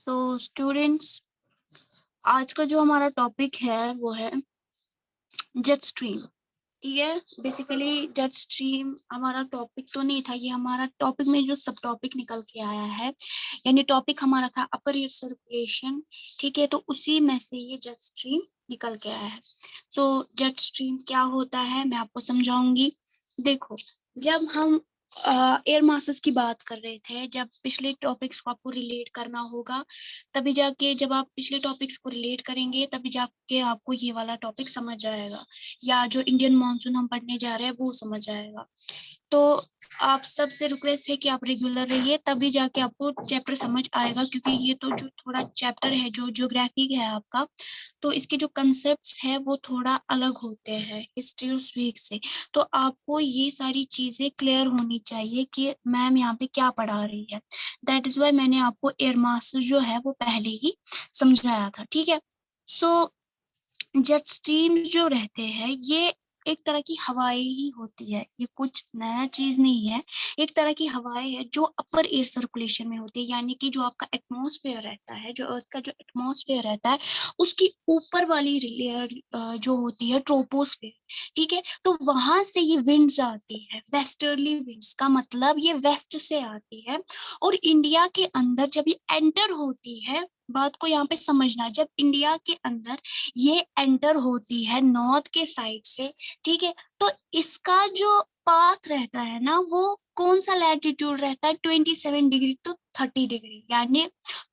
So students, आज का जो हमारा टॉपिक है वो है जेट स्ट्रीम। ठीक है, बेसिकली जेट स्ट्रीम हमारा टॉपिक तो नहीं था, ये हमारा टॉपिक में जो सब टॉपिक निकल के आया है, यानी टॉपिक हमारा था अपर एयर सर्कुलेशन। ठीक है, तो उसी में से ये जेट स्ट्रीम निकल के आया है। सो जेट स्ट्रीम क्या होता है मैं आपको समझाऊंगी। देखो, जब हम एयर मासेस की बात कर रहे थे, जब पिछले टॉपिक्स को आपको रिलेट करना होगा, तभी जाके जब आप पिछले टॉपिक्स को रिलेट करेंगे तभी जाके आपको ये वाला टॉपिक समझ आएगा, या जो इंडियन मॉनसून हम पढ़ने जा रहे हैं वो समझ आएगा। तो आप सबसे रिक्वेस्ट है कि आप रेगुलर रहिए, तभी जाके आपको चैप्टर समझ आएगा, क्योंकि ये तो जो थोड़ा चैप्टर है जो ज्योग्राफी है आपका, तो इसके जो कंसेप्ट्स है वो थोड़ा अलग होते हैं हिस्ट्री और स्वीक से। तो आपको ये सारी चीजें क्लियर होनी चाहिए कि मैम यहाँ पे क्या पढ़ा रही है। दैट इज वाई मैंने आपको एयर मास जो है वो पहले ही समझाया था। ठीक है, सो जेट स्ट्रीम जो रहते हैं ये एक तरह की हवाएं ही होती है, ये कुछ नया चीज नहीं है। एक तरह की हवाएं है जो अपर एयर सर्कुलेशन में होती है, यानी कि जो आपका एटमॉस्फेयर रहता है, जो अर्थ का जो एटमॉस्फेयर रहता है, उसकी ऊपर वाली लेयर जो होती है ट्रोपोस्फेयर। ठीक है, तो वहां से ये विंड्स आती है, वेस्टर्ली विंड्स का मतलब ये वेस्ट से आती है, और इंडिया के अंदर जब ये एंटर होती है, बात को यहाँ पे समझना, जब इंडिया के अंदर ये एंटर होती है नॉर्थ के साइड से, ठीक है, तो इसका जो पाथ रहता है ना, वो कौन सा लैटिट्यूड रहता है, 27 डिग्री टू 30 डिग्री, यानी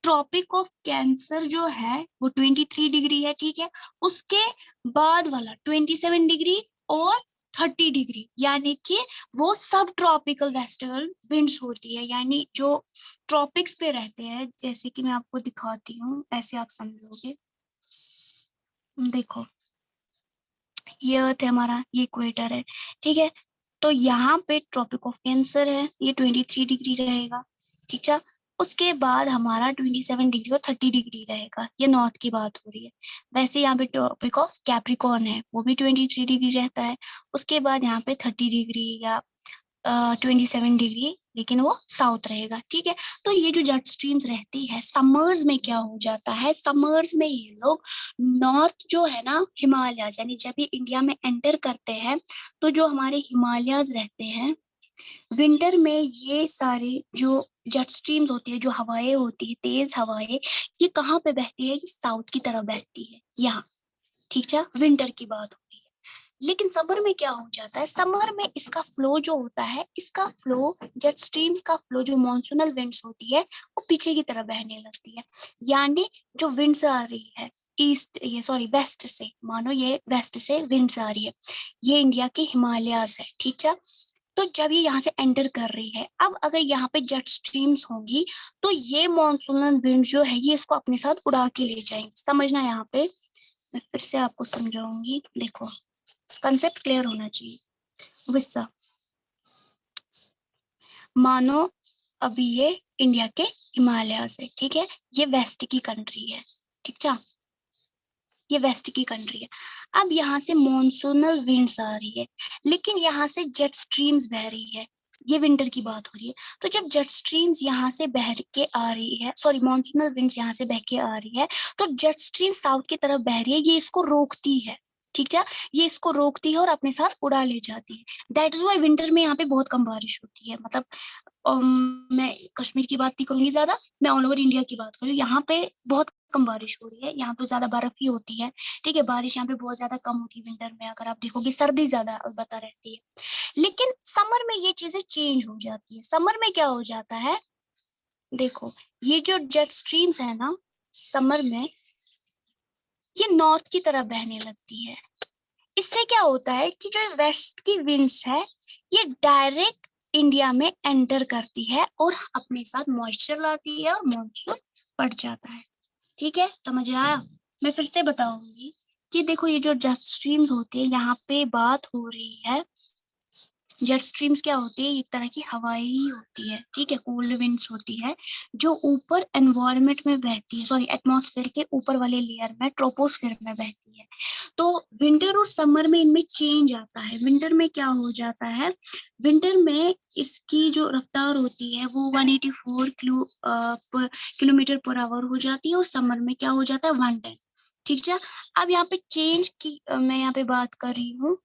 ट्रॉपिक ऑफ कैंसर जो है वो 23 डिग्री है। ठीक है, उसके बाद वाला 27 डिग्री और 30 डिग्री, यानी कि वो सब ट्रॉपिकल वेस्टर्न विंड्स होती है, यानी जो ट्रॉपिक्स पे रहते हैं। जैसे कि मैं आपको दिखाती हूँ, ऐसे आप समझोगे। देखो, ये अर्थ है हमारा, ये इक्वेटर है। ठीक है, तो यहाँ पे ट्रॉपिक ऑफ कैंसर है, ये 23 डिग्री रहेगा। ठीक है, उसके बाद हमारा 27 डिग्री और 30 डिग्री रहेगा, ये नॉर्थ की बात हो रही है। वैसे यहाँ पे ट्रॉपिक ऑफ कैप्रिकॉर्न है, वो भी 23 डिग्री रहता है। उसके बाद यहाँ पे 30 डिग्री या 27 डिग्री, लेकिन वो साउथ रहेगा। ठीक है, तो ये जो जेट स्ट्रीम्स रहती है, समर्स में क्या हो जाता है, समर्स में ये लोग नॉर्थ जो है ना, हिमालयाज, यानी जब ये इंडिया में एंटर करते हैं तो जो हमारे हिमालयाज रहते हैं, विंटर में ये सारे जो जेट स्ट्रीम्स होती है, जो हवाएं होती है, तेज हवाएं, ये कहाँ पे बहती है, ये साउथ की तरफ बहती है यहाँ। ठीक है, विंटर की बात होती है। लेकिन समर में क्या हो जाता है, समर में इसका फ्लो जो होता है, इसका फ्लो, जेट स्ट्रीम्स का फ्लो, जो मॉनसूनल विंड्स होती है, वो पीछे की तरफ बहने लगती है। यानी जो विंड्स आ रही है ईस्ट, ये सॉरी वेस्ट से, मानो ये वेस्ट से विंड्स आ रही है, ये इंडिया के हिमालयाज है। ठीक है, तो जब ये यहाँ से एंटर कर रही है, अब अगर यहाँ पे जेट स्ट्रीम्स होंगी तो ये मॉनसूनल विंड जो है ये इसको अपने साथ उड़ा के ले जाएंगे। समझना, यहाँ पे मैं फिर से आपको समझाऊंगी। देखो, कंसेप्ट क्लियर होना चाहिए। विस्सा, मानो अभी ये इंडिया के हिमालय से, ठीक है, ये वेस्ट की कंट्री है। ठीक है, ये वेस्ट की कंट्री है। अब यहाँ से मॉनसूनल विंड्स आ रही है, लेकिन यहाँ से जेट स्ट्रीम्स बह रही है, ये विंटर की बात हो रही है। तो जब जेट स्ट्रीम्स यहाँ से बह के आ रही है, सॉरी मॉनसूनल विंड्स यहाँ से बह के आ रही है, तो जेट स्ट्रीम साउथ की तरफ बह रही है, ये इसको रोकती है। ठीक है, ये इसको रोकती है और अपने साथ उड़ा ले जाती है। दैट इज वाई विंटर में यहाँ पे बहुत कम बारिश होती है। मतलब मैं कश्मीर की बात नहीं करूंगी ज्यादा, मैं ऑल ओवर इंडिया की बात करूँ, यहाँ पे बहुत कम बारिश हो रही है, यहाँ पे ज्यादा बर्फ ही होती है। ठीक है, बारिश यहाँ पे बहुत ज्यादा कम होती है विंटर में, अगर आप देखोगे सर्दी ज्यादा अलबत्ता रहती है। लेकिन समर में ये चीजें चेंज हो जाती है। समर में क्या हो जाता है, देखो, ये जो जेट स्ट्रीम्स है ना, समर में ये नॉर्थ की तरफ बहने लगती है। इससे क्या होता है कि जो वेस्ट की विंड्स है, ये डायरेक्ट इंडिया में एंटर करती है और अपने साथ मॉइस्चर लाती है और मॉनसून पड़ जाता है। ठीक है, समझ आया। मैं फिर से बताऊंगी कि देखो, ये जो जेट स्ट्रीम्स होती है, यहाँ पे बात हो रही है जेट स्ट्रीम्स क्या होती है, एक तरह की हवाएं ही होती है, ठीक है, कोल्ड विंड्स होती है जो ऊपर एनवायरनमेंट में बहती है, सॉरी एटमॉस्फेयर के ऊपर वाले लेयर में, ट्रोपोस्फेयर में बहती है। तो विंटर और समर में इनमें चेंज आता है। विंटर में क्या हो जाता है, विंटर में इसकी जो रफ्तार होती है वो 184 किलोमीटर पर आवर हो जाती है, और समर में क्या हो जाता है 110, ठीक है। अब यहाँ पे चेंज की मैं यहाँ पे बात कर रही हूँ।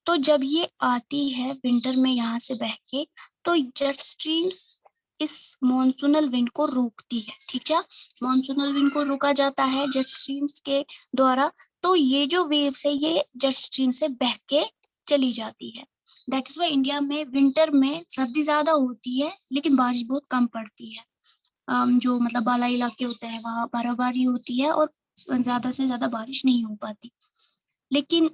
तो जब ये आती है विंटर में यहाँ से बह के, तो जेट स्ट्रीम्स इस मॉनसूनल विंड को रोकती है, ठीक है। मॉनसूनल विंड को रोका जाता है जेट स्ट्रीम्स के द्वारा। तो ये जो वेव्स है ये जेट स्ट्रीम से बह के चली जाती है। दैट्स वाई इंडिया में विंटर में सर्दी ज्यादा होती है लेकिन बारिश बहुत कम पड़ती है। जो मतलब बाला इलाके होते हैं वहां बर्फबारी होती है और ज्यादा से ज्यादा बारिश नहीं हो पाती। लेकिन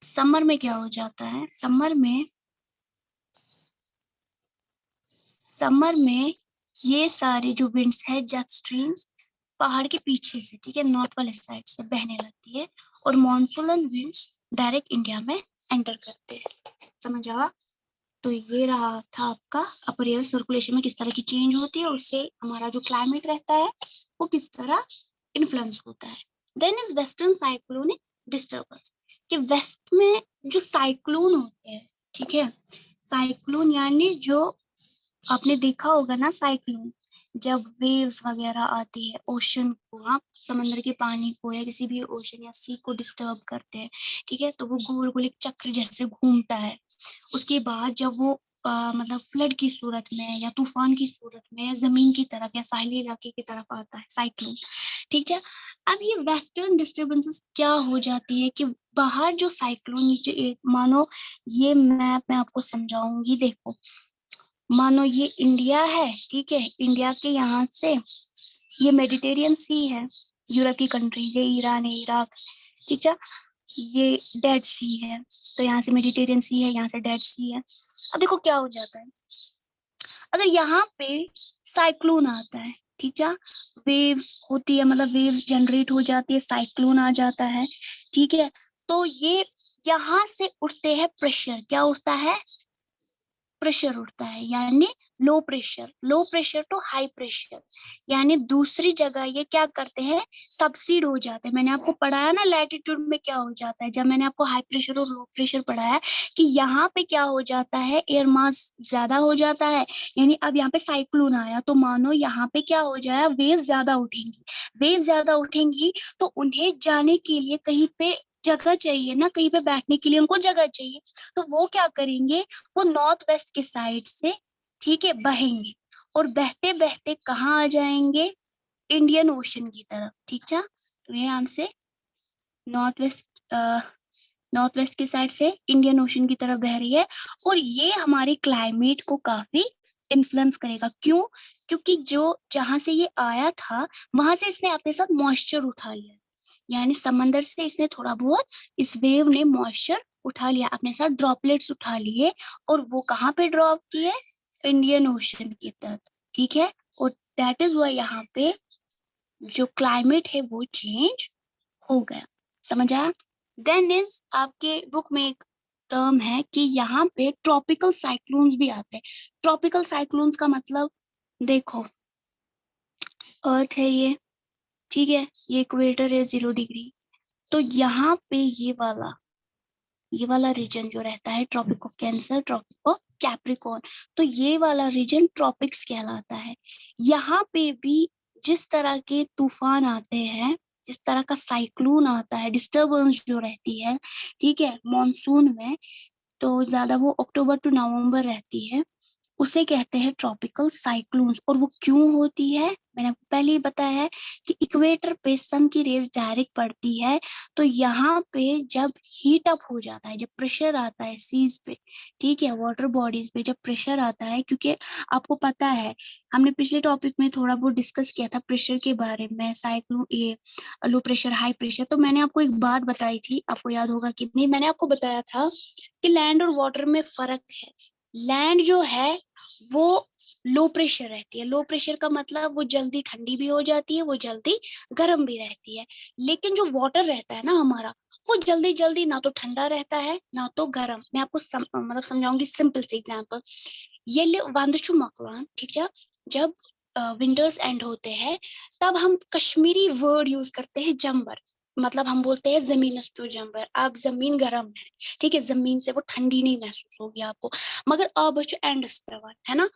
समर में क्या हो जाता है, समर में ये सारे जो विंड्स है जेट स्ट्रीम्स पहाड़ के पीछे से, ठीक है, नॉर्थ वाले साइड से बहने लगती है और मॉनसूनल विंड्स डायरेक्ट इंडिया में एंटर करते हैं। समझ आवा? तो ये रहा था आपका अपर एयर सर्कुलेशन में किस तरह की चेंज होती है और उससे हमारा जो क्लाइमेट रहता है वो किस तरह इन्फ्लुएंस होता है। Then is western cyclonic disturbance, कि वेस्ट में जो साइक्लोन होते हैं, ठीक है, साइक्लोन यानी जो आपने देखा होगा ना, साइक्लोन जब वेव्स वगैरह आती है ओशन को, आप समंदर के पानी को या किसी भी ओशन या सी को डिस्टर्ब करते हैं, ठीक है, तो वो गोल गोल एक चक्र जैसे घूमता है। उसके बाद जब वो मतलब फ्लड की सूरत में या तूफान की सूरत में जमीन की तरफ या साहिली इलाके की तरफ आता है साइक्लोन, ठीक है। अब ये वेस्टर्न डिस्टर्बेंसेस क्या हो जाती है कि बाहर जो साइक्लोन, मानो ये मैप मैं आपको समझाऊंगी, देखो मानो ये इंडिया है, ठीक है, इंडिया के यहाँ से ये मेडिटेरियन सी है, यूरोप की कंट्री, ये ईरान है, इराक, ठीक है, ये डेड सी है, तो यहाँ से मेडिटेरियन सी है, यहाँ से डेड सी है। अब देखो क्या हो जाता है, अगर यहाँ पे साइक्लोन आता है, ठीक है, वेव्स होती है, मतलब वेव जनरेट हो जाती है, साइक्लोन आ जाता है, ठीक है, तो ये यहाँ से उठते हैं प्रेशर, क्या उठता है, प्रेशर उठता है, यानी low pressure to high pressure, यानी दूसरी जगह ये क्या करते हैं, सबसीड हो जाते हैं। मैंने आपको पढ़ाया ना लैटिट्यूड में क्या हो जाता है, जब मैंने आपको हाई प्रेशर और लो प्रेशर पढ़ाया कि यहाँ पे क्या हो जाता है, एयर मास ज्यादा हो जाता है, यानी अब यहाँ पे साइक्लोन आया तो मानो यहाँ पे क्या हो जाए, वेव ज्यादा उठेंगी, वेव ज्यादा उठेंगी तो उन्हें जाने के लिए कहीं पे जगह चाहिए ना, कहीं पे बैठने के लिए उनको जगह चाहिए, तो वो क्या करेंगे, वो नॉर्थ वेस्ट के साइड से, ठीक है, बहेंगे और बहते बहते कहाँ आ जाएंगे, इंडियन ओशन की तरफ, ठीक है। तो ये हमसे नॉर्थ वेस्ट नॉर्थ वेस्ट की साइड से इंडियन ओशन की तरफ बह रही है, और ये हमारे क्लाइमेट को काफी इन्फ्लुएंस करेगा। क्यों? क्योंकि जो जहां से ये आया था वहां से इसने अपने साथ मॉइस्चर उठा लिया, यानी समंदर से इसने थोड़ा बहुत, इस वेव ने मॉइस्चर उठा लिया, अपने साथ ड्रॉपलेट्स उठा लिए, और वो कहाँ पे ड्रॉप किए, इंडियन ओशन की तरफ, ठीक है। और दैट इज वाई यहाँ पे जो क्लाइमेट है वो चेंज हो गया। समझ आया? देन इज आपके बुक में एक टर्म है कि यहाँ पे ट्रॉपिकल साइक्लोन्स भी आते हैं। ट्रॉपिकल साइक्लोन्स का मतलब, देखो अर्थ है ये, ठीक है, ये इक्वेटर है 0 डिग्री, तो यहाँ पे ये वाला रीजन जो रहता है Tropic of Cancer, Tropic of Capricorn, तो ये वाला रीजन ट्रॉपिक्स कहलाता है। यहाँ पे भी जिस तरह के तूफान आते हैं, जिस तरह का साइक्लोन आता है, डिस्टरबेंस जो रहती है, ठीक है, मॉनसून में, तो ज्यादा वो अक्टूबर टू नवंबर रहती है, उसे कहते हैं ट्रॉपिकल साइक्लोन्स। और वो क्यों होती है, मैंने आपको पहले ही बताया है कि इक्वेटर पे सन की रेज डायरेक्ट पड़ती है, तो यहाँ पे जब हीट अप हो जाता है, जब प्रेशर आता है सीज पे, ठीक है, वाटर बॉडीज पे जब प्रेशर आता है, क्योंकि आपको पता है हमने पिछले टॉपिक में थोड़ा बहुत डिस्कस किया था प्रेशर के बारे में, साइक्लोन, ये लो प्रेशर हाई प्रेशर, तो मैंने आपको एक बात बताई थी, आपको याद होगा कि नहीं, मैंने आपको बताया था कि लैंड और वाटर में फर्क है, लैंड जो है वो लो प्रेशर रहती है। लो प्रेशर का मतलब वो जल्दी ठंडी भी हो जाती है, वो जल्दी गर्म भी रहती है। लेकिन जो वाटर रहता है ना हमारा, वो जल्दी जल्दी ना तो ठंडा रहता है ना तो गर्म। मैं आपको मतलब समझाऊंगी सिंपल से एग्जांपल। ये वंदशु मकवान, ठीक है, जब विंटर्स एंड होते हैं तब हम कश्मीरी वर्ड यूज करते हैं जम्बर, मतलब हम बोलते हैं जमीन पे जम्बर। अब जमीन गर्म है, ठीक है, जमीन से वो ठंडी नहीं महसूस होगी आपको, मगर अब बच्चों एंड है ना,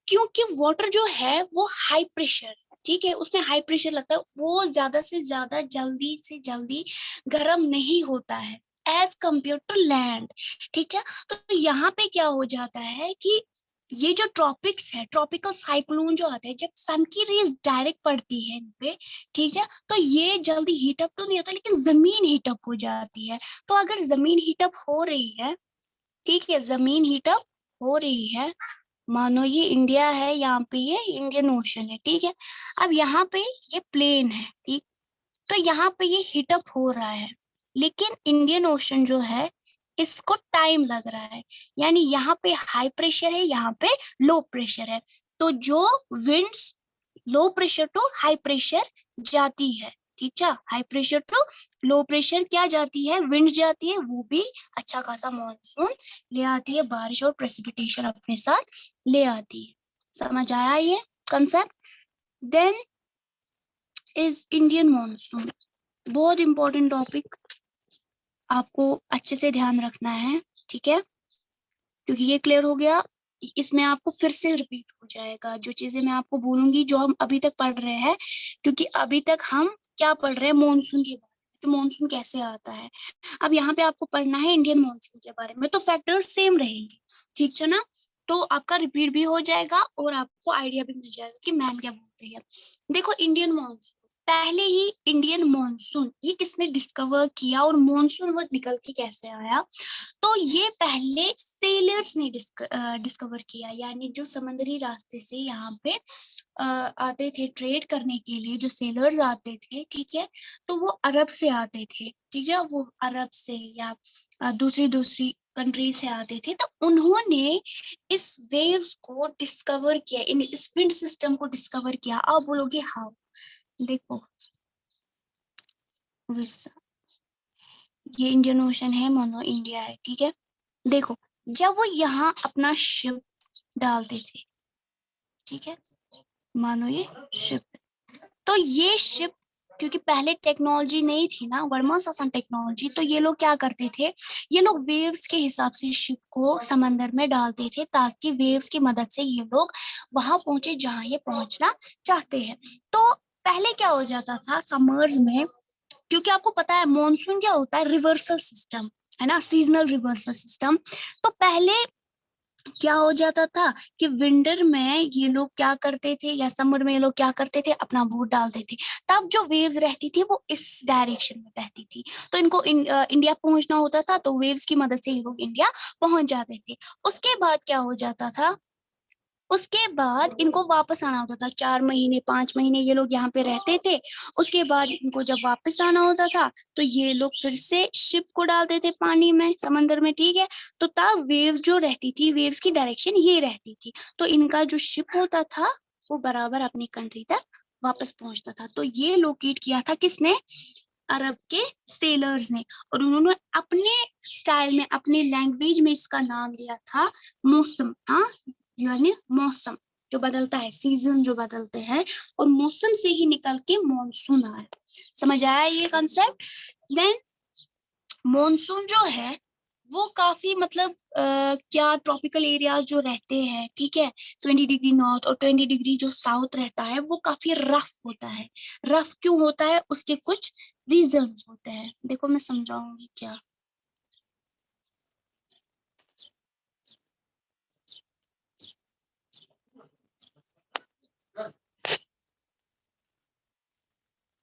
क्योंकि वाटर जो है वो हाई प्रेशर, ठीक है, उसमें हाई प्रेशर लगता है, वो ज्यादा से ज्यादा जल्दी से जल्दी गर्म नहीं होता है एज कंपेयर टू लैंड, ठीक है। तो यहाँ पे क्या हो जाता है कि ये जो ट्रॉपिक्स है, ट्रॉपिकल साइक्लोन जो आते हैं, जब सन की रेज डायरेक्ट पड़ती है इन पे, ठीक है, तो ये जल्दी हीटअप तो नहीं होता, लेकिन जमीन हीटअप हो जाती है। तो अगर जमीन हीटअप हो रही है, ठीक है, जमीन हीटअप हो रही है, मानो ये इंडिया है, यहाँ पे ये इंडियन ओशन है, ठीक है, अब यहाँ पे ये प्लेन है, ठीक, तो यहाँ पे ये हीटअप हो रहा है, लेकिन इंडियन ओशन जो है इसको टाइम लग रहा है, यानी यहाँ पे हाई प्रेशर है, यहाँ पे लो प्रेशर है, तो जो winds low pressure to high pressure जाती है, ठीक है, high pressure to low pressure क्या जाती है, विंड जाती है, वो भी अच्छा खासा मॉनसून ले आती है, बारिश और प्रेसिपिटेशन अपने साथ ले आती है। समझ आया ये concept? Then is Indian monsoon, बहुत इंपॉर्टेंट टॉपिक, आपको अच्छे से ध्यान रखना है, ठीक है, क्योंकि ये क्लियर हो गया, इसमें आपको फिर से रिपीट हो जाएगा जो चीजें मैं आपको बोलूंगी जो हम अभी तक पढ़ रहे हैं, क्योंकि अभी तक हम क्या पढ़ रहे हैं, मॉनसून के बारे में, तो मॉनसून कैसे आता है। अब यहाँ पे आपको पढ़ना है इंडियन मॉनसून के बारे में, तो फैक्टर्स सेम रहेंगे, ठीक है ना, तो आपका रिपीट भी हो जाएगा और आपको आइडिया भी मिल जाएगा कि मैम क्या बोल रही है। देखो इंडियन मॉनसून, पहले ही इंडियन मॉनसून ये किसने डिस्कवर किया और मॉनसून वर्ड निकल के कैसे आया, तो ये पहले सेलर्स ने डिस्कवर किया, यानी जो समुद्री रास्ते से यहाँ पे आते थे ट्रेड करने के लिए, जो सेलर्स आते थे, ठीक है, तो वो अरब से आते थे, ठीक है, वो अरब से या दूसरी दूसरी कंट्री से आते थे, तो उन्होंने इस वेव्स को डिस्कवर किया, इन इस विंड सिस्टम को डिस्कवर किया। आप बोलोगे हाउ, देखो ये इंडियन ओशन है, मानो इंडिया है, ठीक है, देखो जब वो यहाँ अपना शिप डालते थे, ठीक है, मानो ये शिप, तो ये शिप, क्योंकि पहले टेक्नोलॉजी नहीं थी ना, वर्मा शासन टेक्नोलॉजी, तो ये लोग क्या करते थे, ये लोग वेव्स के हिसाब से शिप को समंदर में डालते थे, ताकि वेव्स की मदद से ये लोग वहां पहुंचे जहां ये पहुंचना चाहते हैं। तो पहले क्या हो जाता था समर्स में, क्योंकि आपको पता है मॉनसून क्या होता है, रिवर्सल सिस्टम है ना, सीजनल रिवर्सल सिस्टम। तो पहले क्या हो जाता था कि विंटर में ये लोग क्या करते थे या समर में ये लोग क्या करते थे, अपना बोट डालते थे, तब जो वेव्स रहती थी वो इस डायरेक्शन में बहती थी, तो इनको इंडिया पहुंचना होता था, तो वेव्स की मदद से ये लोग इंडिया पहुंच जाते थे। उसके बाद क्या हो जाता था, उसके बाद इनको वापस आना होता था, 4 महीने 5 महीने ये लोग यहाँ पे रहते थे, उसके बाद इनको जब वापस आना होता था तो ये लोग फिर से शिप को डालते थे पानी में, समंदर में, ठीक है, तो तब वेव्स जो रहती थी, वेव्स की डायरेक्शन ये रहती थी, तो इनका जो शिप होता था वो बराबर अपनी कंट्री तक वापस पहुंचता था। तो ये लोकेट किया था किसने, अरब के सेलर्स ने, और उन्होंने अपने स्टाइल में, अपने लैंग्वेज में इसका नाम दिया था मौसम, हाँ, यानी मौसम जो बदलता है, सीजन जो बदलते हैं, और मौसम से ही निकल के मॉनसून आया। समझ आया ये कंसेप्ट? देन मॉनसून जो है वो काफी मतलब क्या ट्रॉपिकल एरियाज जो रहते हैं, ठीक है, 20 डिग्री नॉर्थ और 20 डिग्री जो साउथ रहता है, वो काफी रफ होता है। रफ क्यों होता है, उसके कुछ रीजंस होते हैं, देखो मैं समझाऊंगी क्या।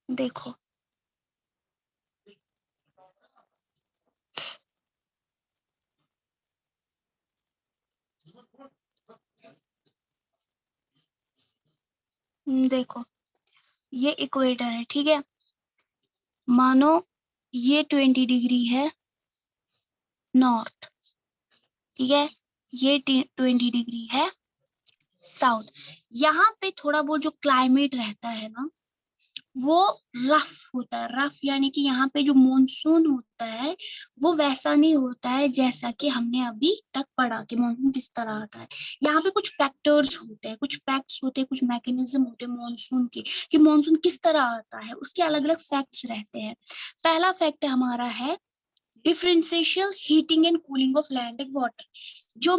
देखो देखो ये इक्वेटर है, ठीक है, मानो ये 20 डिग्री है नॉर्थ, ठीक है, ये 20 डिग्री है साउथ। यहाँ पे थोड़ा बहुत जो क्लाइमेट रहता है ना वो रफ होता है। रफ यानी कि यहाँ पे जो मॉनसून होता है वो वैसा नहीं होता है जैसा कि हमने अभी तक पढ़ा कि मॉनसून किस तरह आता है। यहाँ पे कुछ फैक्टर्स होते हैं, कुछ फैक्ट्स होते हैं, कुछ मैकेनिज्म होते हैं मॉनसून के, कि मॉनसून किस तरह आता है, उसके अलग अलग फैक्ट्स रहते हैं। पहला फैक्ट हमारा है differential heating and cooling of land and water. जो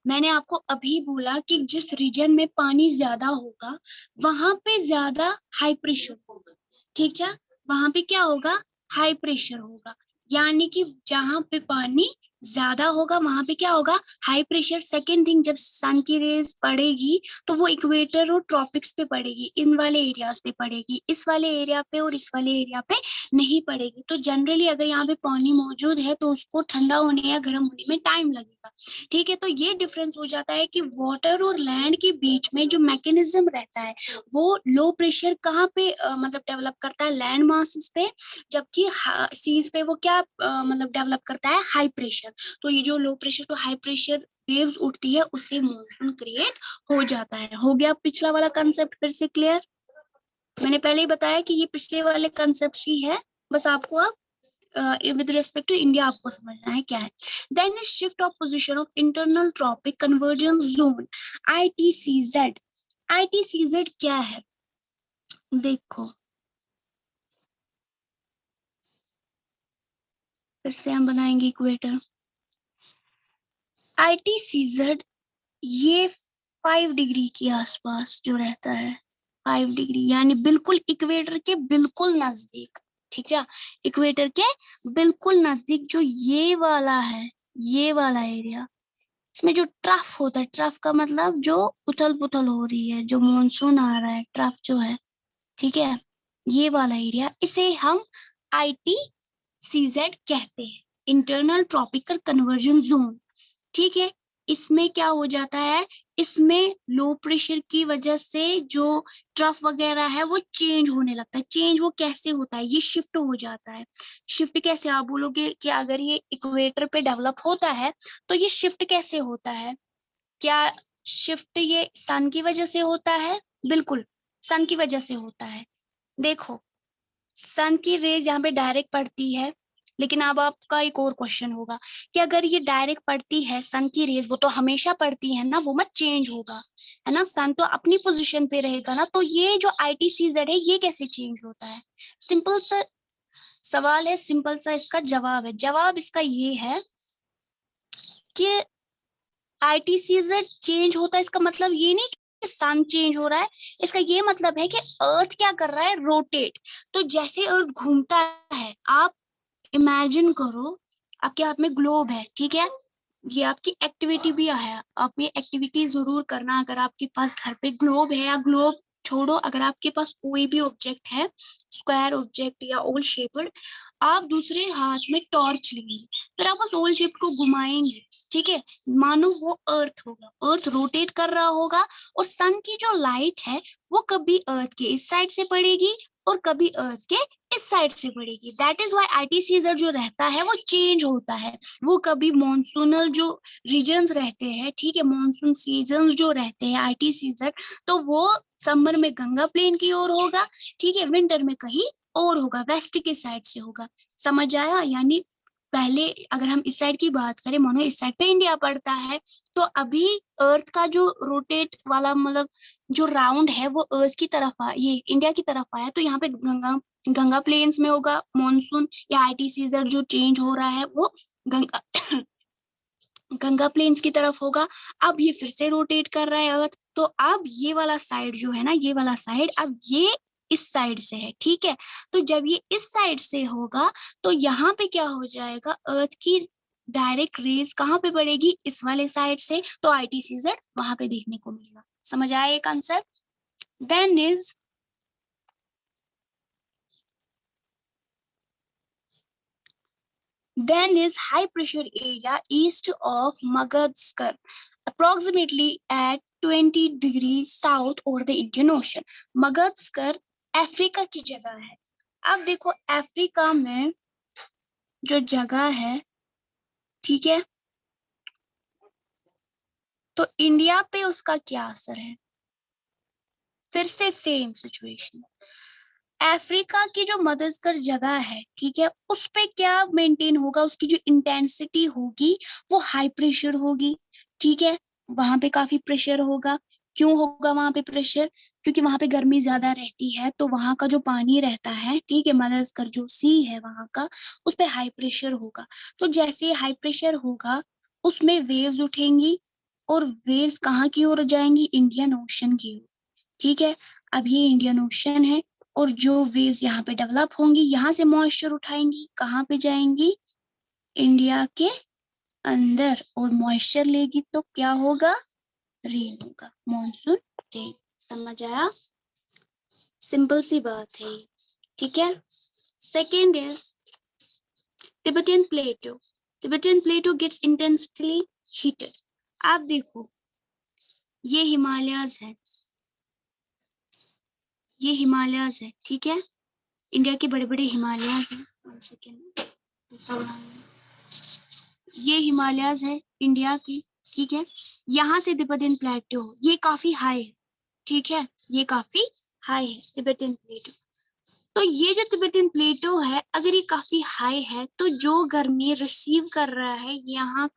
मैंने आपको अभी बोला कि जिस रीजन में पानी ज्यादा होगा वहां पे ज्यादा हाई प्रेशर होगा, ठीक है। वहां पे क्या होगा, हाई प्रेशर होगा। यानी कि जहां पे पानी ज्यादा होगा वहां पे क्या होगा, हाई प्रेशर। सेकेंड थिंग, जब सन की रेज पड़ेगी तो वो इक्वेटर और ट्रॉपिक्स पे पड़ेगी, इन वाले एरियाज पे पड़ेगी, इस वाले एरिया पे और इस वाले एरिया पे नहीं पड़ेगी। तो जनरली अगर यहाँ पे पानी मौजूद है तो उसको ठंडा होने या गर्म होने में टाइम लगेगा, ठीक है। तो ये डिफरेंस हो जाता है कि वाटर और लैंड के बीच में जो मैकेनिज्म रहता है वो लो प्रेशर कहाँ पे मतलब डेवलप करता है, लैंड मासेस पे, जबकि सीज पे वो क्या मतलब डेवलप करता है, हाई प्रेशर। तो ये जो लो प्रेशर तो हाई प्रेशर वेव्स उठती है उससे मॉनसून क्रिएट हो जाता है। हो गया पिछला वाला कंसेप्ट फिर से क्लियर? मैंने पहले ही बताया कि ये पिछले वाले कंसेप्ट ही है, बस आपको अब with respect to India आपको समझना है क्या है। Then is shift of position of internal tropic convergence zone ITCZ। ITCZ क्या है देखो, फिर से हम बनाएंगे इक्वेटर। ITCZ ये 5 डिग्री के आसपास जो रहता है, 5 डिग्री यानी बिल्कुल इक्वेटर के बिल्कुल नजदीक, ठीक है। इक्वेटर के बिल्कुल नजदीक जो ये वाला है, ये वाला एरिया, इसमें जो ट्रफ होता है, ट्रफ का मतलब जो उथल पुथल हो रही है, जो मॉनसून आ रहा है, ट्रफ जो है, ठीक है। ये वाला एरिया इसे हम ITCZ कहते हैं, इंटरनल ट्रॉपिकल कन्वर्जन जोन, ठीक है। इसमें क्या हो जाता है, इसमें लो प्रेशर की वजह से जो ट्रफ वगैरह है वो चेंज होने लगता है। चेंज वो कैसे होता है, ये शिफ्ट हो जाता है। शिफ्ट कैसे, आप बोलोगे कि अगर ये इक्वेटर पे डेवलप होता है तो ये शिफ्ट कैसे होता है, क्या शिफ्ट ये सन की वजह से होता है? बिल्कुल सन की वजह से होता है। देखो सन की रेज यहाँ पे डायरेक्ट पड़ती है, लेकिन अब आपका एक और क्वेश्चन होगा कि अगर ये डायरेक्ट पड़ती है सन की रेज, वो तो हमेशा पड़ती है ना, वो मत चेंज होगा, है ना, सन तो अपनी पोजीशन पे रहेगा ना, तो ये जो ITCZ है ये कैसे चेंज होता है? सिंपल सा सवाल है, सिंपल सा इसका जवाब है। जवाब इसका ये है कि ITCZ चेंज होता है, इसका मतलब ये नहीं कि सन चेंज हो रहा है, इसका ये मतलब है कि अर्थ क्या कर रहा है, रोटेट। तो जैसे अर्थ घूमता है, आप इमेजिन करो आपके हाथ में ग्लोब है, ठीक है, ये आपकी एक्टिविटी भी है, आप ये एक्टिविटी जरूर करना। अगर आपके पास घर पे ग्लोब है, या ग्लोब छोड़ो, अगर आपके पास कोई भी ऑब्जेक्ट है, स्क्वायर ऑब्जेक्ट या ओवल शेप्ड, आप दूसरे हाथ में टॉर्च लेंगे, फिर आप उस ओवल शेप को घुमाएंगे, ठीक है। मानो वो अर्थ होगा, अर्थ रोटेट कर रहा होगा, और सन की जो लाइट है वो कभी अर्थ के इस साइड से पड़ेगी और कभी अर्थ के इस साइड से पड़ेगी। दैट इज व्हाई ITCZ जो रहता है वो चेंज होता है। वो कभी मॉनसूनल जो रीजन्स रहते हैं, ठीक है, मॉनसून सीजन जो रहते हैं ITCZ, तो वो समर में गंगा प्लेन की ओर होगा, ठीक है, विंटर में कहीं और होगा, वेस्ट के साइड से होगा। समझ आया? यानी पहले अगर हम इस साइड की बात करें, मानो इस साइड पे इंडिया पड़ता है, तो अभी अर्थ का जो रोटेट वाला मतलब जो राउंड है वो अर्थ की तरफ ये इंडिया की तरफ आया, तो यहाँ पे गंगा गंगा प्लेन्स में होगा मॉनसून, या ITCZ जो चेंज हो रहा है वो गंगा गंगा प्लेन्स की तरफ होगा। अब ये फिर से रोटेट कर रहा है अर्थ, तो अब ये वाला साइड जो है ना, ये वाला साइड अब ये इस साइड से है, ठीक है। तो जब ये इस साइड से होगा तो यहाँ पे क्या हो जाएगा, अर्थ की डायरेक्ट रेज कहाँ पे पड़ेगी, इस वाले साइड से, तो ITCZ वहां पे देखने को मिलेगा। समझ आया ये concept? Then is Then is high pressure area east of Madagascar, approximately at 20 degrees south over the Indian Ocean. Madagascar Africa की जगह है। अब देखो अफ्रीका में जो जगह है, ठीक है, तो इंडिया पे उसका क्या असर है? फिर से सेम सिचुएशन, अफ्रीका की जो मदरस्कर जगह है, ठीक है, उस पे क्या मेंटेन होगा, उसकी जो इंटेंसिटी होगी वो हाई प्रेशर होगी, ठीक है, वहां पे काफी प्रेशर होगा। क्यों होगा वहां पे प्रेशर? क्योंकि वहां पे गर्मी ज्यादा रहती है, तो वहां का जो पानी रहता है, ठीक है, मदरस्कर जो सी है वहां का, उस पे हाई प्रेशर होगा। तो जैसे हाई प्रेशर होगा उसमें वेव्स उठेंगी, और वेव्स कहाँ की ओर जाएंगी? इंडियन ओशन की ओर, ठीक है। अब ये इंडियन ओशन है, और जो वेव्स यहाँ पे डेवलप होंगी यहाँ से मॉइस्चर उठाएंगी, कहाँ पे जाएंगी? इंडिया के अंदर, और मॉइस्चर लेगी तो क्या होगा? रेन होगा, मॉनसून रेन। समझ आया? सिंपल सी बात है, ठीक है। Second is Tibetan plateau. Tibetan plateau gets intensely heated. आप देखो, ये हिमालयस है, ये हिमालयस है, ठीक है, इंडिया के बड़े बड़े हिमालयस हैं। वन सेकेंड, ये हिमालयस है इंडिया की, ठीक है। यहाँ से तिब्बतियन प्लेटो, ये काफी हाई है, ठीक है, ये काफी हाई है तिब्बतियन प्लेटो। तो ये जो तिब्बतियन प्लेटो है, अगर ये काफी हाई है, तो जो गर्मी रिसीव कर रहा है यहाँ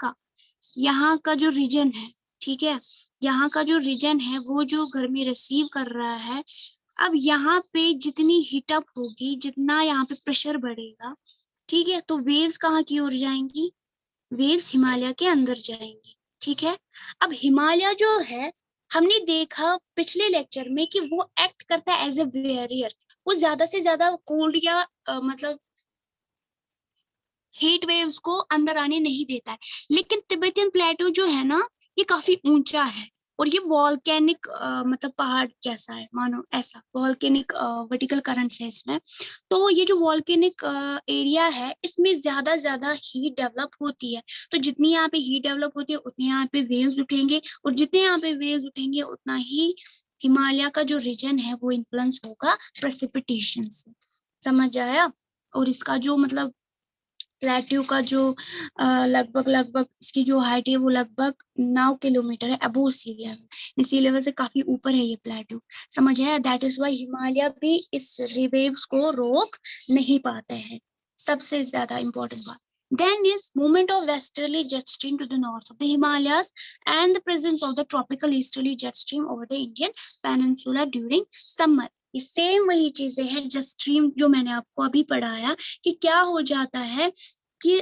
का जो रीजन है, ठीक है, यहाँ का जो रीजन है वो जो गर्मी रिसीव कर रहा है, अब यहाँ पे जितनी हीटअप होगी, जितना यहाँ पे प्रेशर बढ़ेगा, ठीक है, तो वेव्स कहाँ की ओर जाएंगी? वेव्स हिमालय के अंदर जाएंगी, ठीक है। अब हिमालय जो है, हमने देखा पिछले लेक्चर में कि वो एक्ट करता है एज ए बैरियर, वो ज्यादा से ज्यादा कोल्ड या मतलब हीट वेव्स को अंदर आने नहीं देता है। लेकिन तिब्बतियन प्लेटो जो है ना, ये काफी ऊंचा है, और ये वॉल्केनिक मतलब पहाड़ जैसा है, मानो ऐसा वॉल्केनिक वर्टिकल करंट्स है इसमें। तो ये जो वॉल्केनिक एरिया है, इसमें ज्यादा ज्यादा हीट डेवलप होती है। तो जितनी यहाँ पे हीट डेवलप होती है उतनी यहाँ पे वेव्स उठेंगे, और जितने यहाँ पे वेव्स उठेंगे उतना ही हिमालय का जो रीजन है वो इन्फ्लुएंस होगा प्रेसिपिटेशन से। समझ आया? और इसका जो मतलब प्लेट्यू का जो लगभग लगभग इसकी जो हाइट है वो लगभग 9 किलोमीटर है अबोव सी लेवल, सी लेवल से काफी ऊपर है ये प्लेट्यू। समझ है? दैट इज वाई हिमालय भी इस वेव्स को रोक नहीं पाते हैं। सबसे ज्यादा इंपॉर्टेंट बात। Then is movement of westerly jet stream to the north of the Himalayas and the presence of the tropical easterly jet stream over the Indian peninsula during summer. ये सेम वही चीजें हैं जेट स्ट्रीम जो मैंने आपको अभी पढ़ाया, कि क्या हो जाता है कि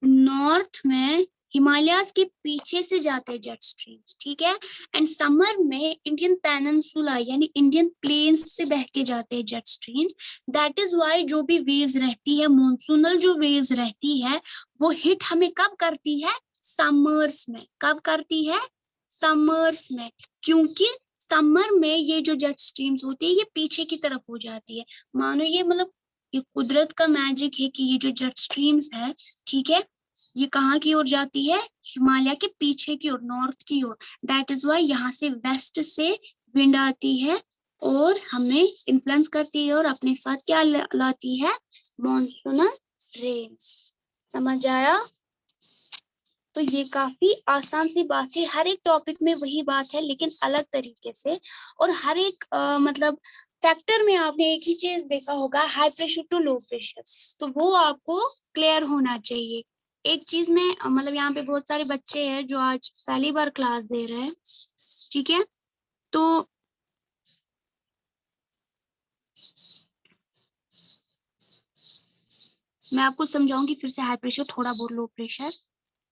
नॉर्थ में हिमालयाज के पीछे से जाते हैं जेट स्ट्रीम्स, ठीक है, एंड समर में इंडियन पेनिनसुला यानी इंडियन प्लेन्स से बह के जाते हैं jet streams. That is why जो भी वेव्स रहती है, मॉनसूनल जो वेव्स रहती है, वो हिट हमें कब करती है? समर्स में। कब करती है? समर्स में। क्योंकि समर में ये जो जेट स्ट्रीम्स होती है ये पीछे की तरफ हो जाती है। मानो ये मतलब ये कुदरत का मैजिक है कि ये जो जेट स्ट्रीम्स है, ठीक है, ये कहाँ की ओर जाती है? हिमालय के पीछे की ओर, नॉर्थ की ओर। दैट इज वाई यहाँ से वेस्ट से विंड आती है और हमें इन्फ्लुएंस करती है, और अपने साथ क्या लाती है? Monsoonal rains. समझ आया? तो ये काफी आसान सी बात है, हर एक टॉपिक में वही बात है लेकिन अलग तरीके से। और हर एक मतलब फैक्टर में आपने एक ही चीज देखा होगा, high pressure to low pressure, तो वो आपको क्लियर होना चाहिए। एक चीज में मतलब यहाँ पे बहुत सारे बच्चे हैं जो आज पहली बार क्लास दे रहे हैं, ठीक है, तो मैं आपको समझाऊंगी फिर से। हाई प्रेशर, थोड़ा बहुत लो प्रेशर,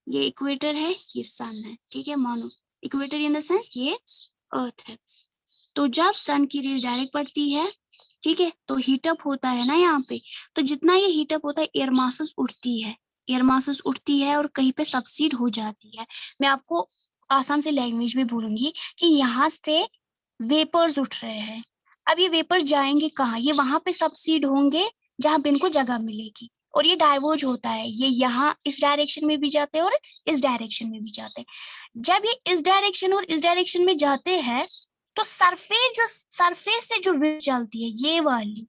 ये इक्वेटर है, ये सन है, ठीक है, मानो इक्वेटर इन द सेंस ये अर्थ है। तो जब सन की रेज डायरेक्ट पड़ती है, ठीक है, तो हीटअप होता है ना यहाँ पे, तो जितना ये हीटअप होता है एयर मासेस उठती है, एयर मासेस उठती है और कहीं पे सबसीड हो जाती है। मैं आपको आसान से लैंग्वेज में बोलूंगी कि यहाँ से वेपर्स उठ रहे हैं, अब ये वेपर्स जाएंगे कहाँ? ये वहां पे सबसीड होंगे जहां पे इनको जगह मिलेगी, और ये डाइवर्ज होता है, ये यहाँ इस डायरेक्शन में भी जाते हैं और इस डायरेक्शन में भी जाते हैं। जब ये इस डायरेक्शन और इस डायरेक्शन में जाते हैं तो सरफेस से जो विंड चलती है ये वाली,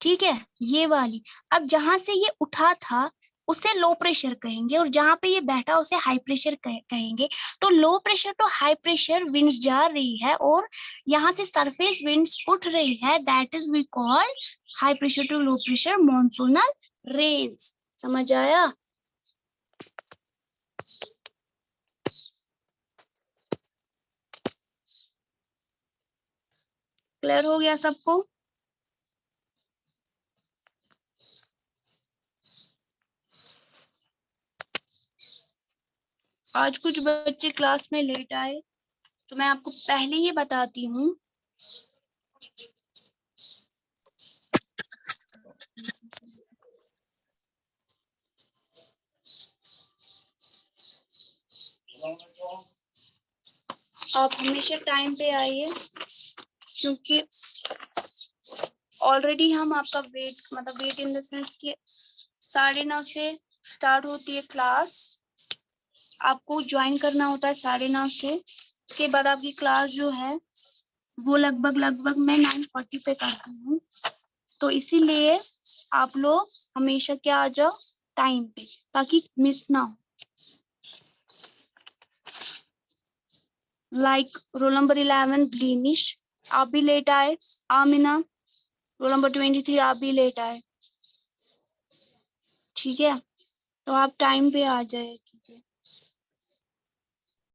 ठीक है, ये वाली, अब जहां से ये उठा था उसे लो प्रेशर कहेंगे, और जहां पे ये बैठा उसे हाई प्रेशर कहेंगे। तो low pressure to high pressure winds जा रही है और यहाँ से सरफेस विंड्स उठ रही है, that is we call high pressure to low pressure monsoonal rains. समझ आया? क्लियर हो गया सबको? आज कुछ बच्चे क्लास में लेट आए, तो मैं आपको पहले ही बताती हूँ। आप हमेशा टाइम पे आइए, क्योंकि ऑलरेडी हम आपका वेट, मतलब वेट इन द सेंस कि 9:30 से स्टार्ट होती है क्लास, आपको ज्वाइन करना होता है 9:30 से। उसके बाद आपकी क्लास जो है वो लगभग मैं 9:40 पे करती हूँ। तो इसीलिए आप लोग हमेशा क्या आ जाओ टाइम पे, ताकि मिस ना हो। लाइक रोल नंबर 11 ग्रीनिश, आप भी लेट आए। आमिना रोल नंबर 23, आप भी लेट आए। ठीक है, तो आप टाइम पे आ जाए कीजिए।